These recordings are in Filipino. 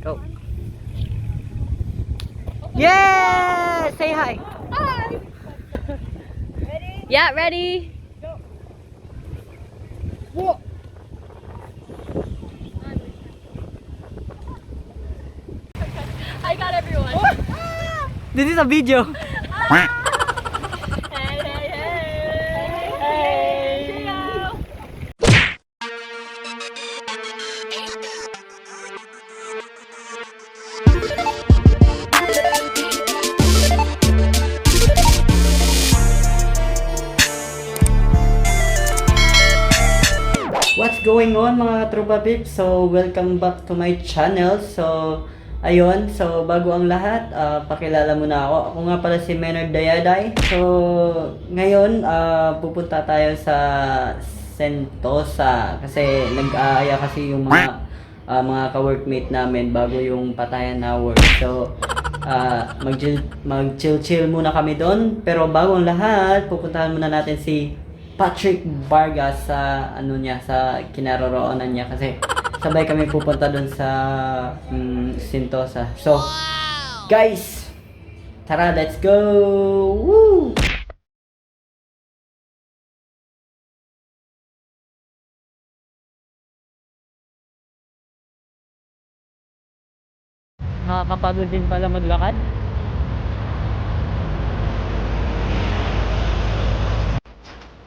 Go. Yeah! Say hi. Hi. Ready? Yeah, ready. Go. Whoa. I got everyone. This is a video. Hey, hey, hey. Hey. Cheerio. What's going on mga tropa pips? So, welcome back to my channel. So, ayun. So, bago ang lahat, pakilala muna ako. Ako nga pala si Maynard Dayaday. So, ngayon, pupunta tayo sa Sentosa. Kasi nag-aaya kasi yung mga ka-workmate namin bago yung patayan na work. So, mag-chill muna kami doon. Pero bago ang lahat, pupuntahan muna natin si Patrick Vargas sa sa kinaroroonan niya kasi sabay kami pupunta doon sa Sentosa. So, guys, tara, let's go. Woo! Nakakapagod din pala maglakad.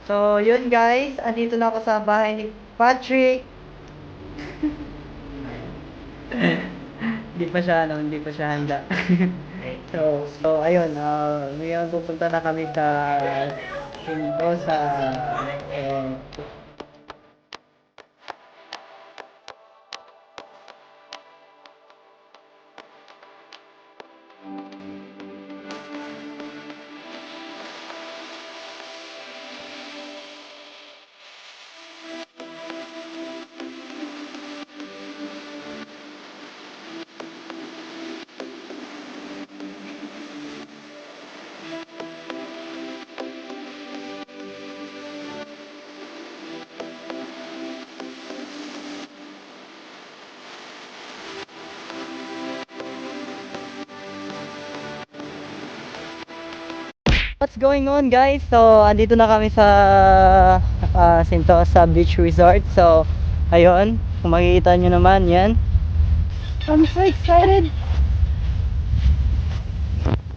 So, yun guys, andito na ako sa bahay ni Patrick. Hindi pa siya handa. So ayun, ngayon pupunta na kami sa Sentosa. Uh, What's going on guys? So, andito na kami sa Sentosa Beach Resort. So, ayun, kung makikita nyo naman, yan. I'm so excited!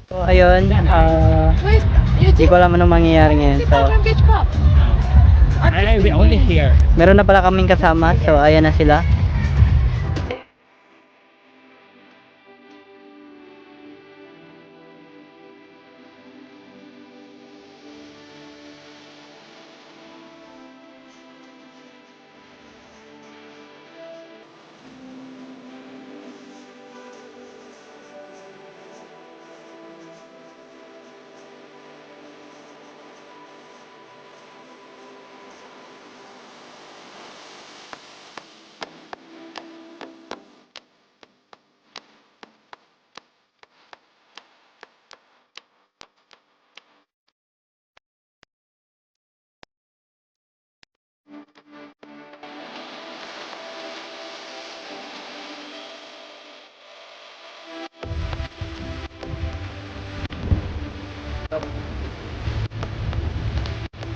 So, ayun, hindi ko alam anong mangyayari ngayon. So, We only here. meron na pala kaming kasama. So, ayan na sila.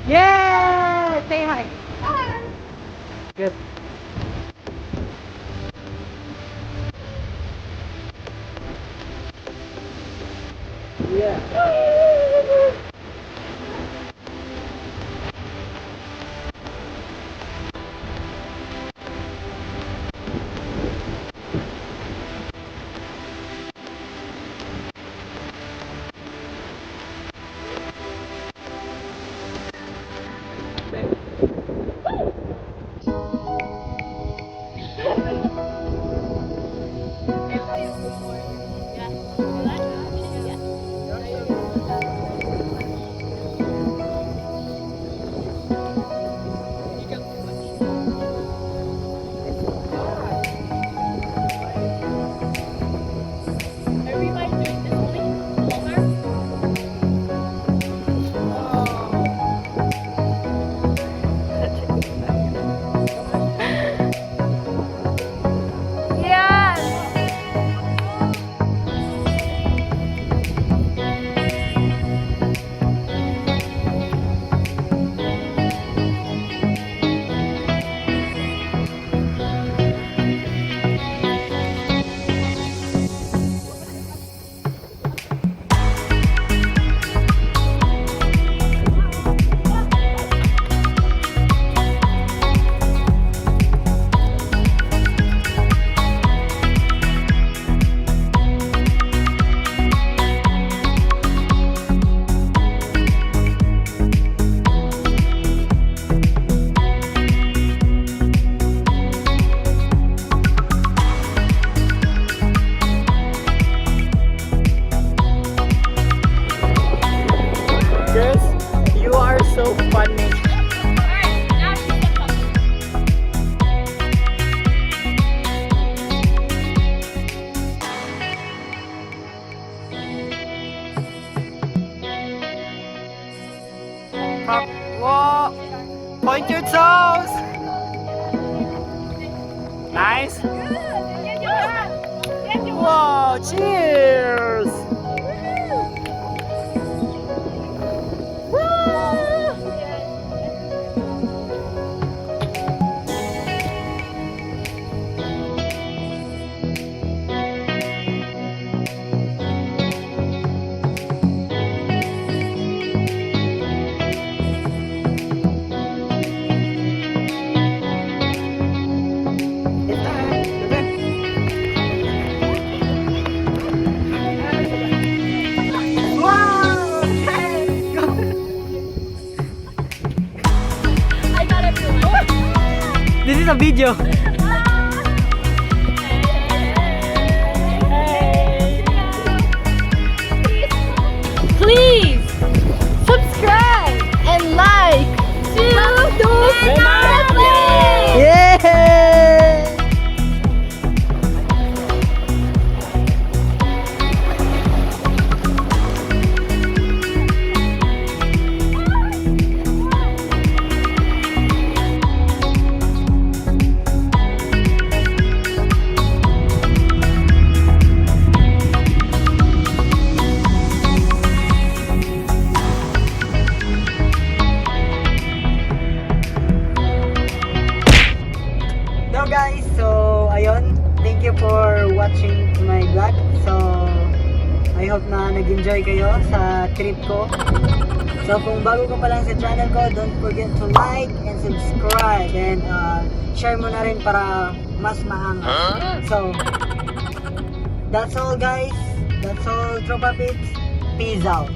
Yeah! Say hi! Hi. Good. Yeah. Cheers! I got everyone. This is a video. Please subscribe and like to Family. Yeah! No guys, so ayun, thank you for watching my vlog. So I hope na nag-enjoy kayo sa trip ko. So kung bago ka pa lang sa channel ko, don't forget to like and subscribe and share mo na rin para mas maangat. So that's all guys. That's all Tropa Pits. Peace out.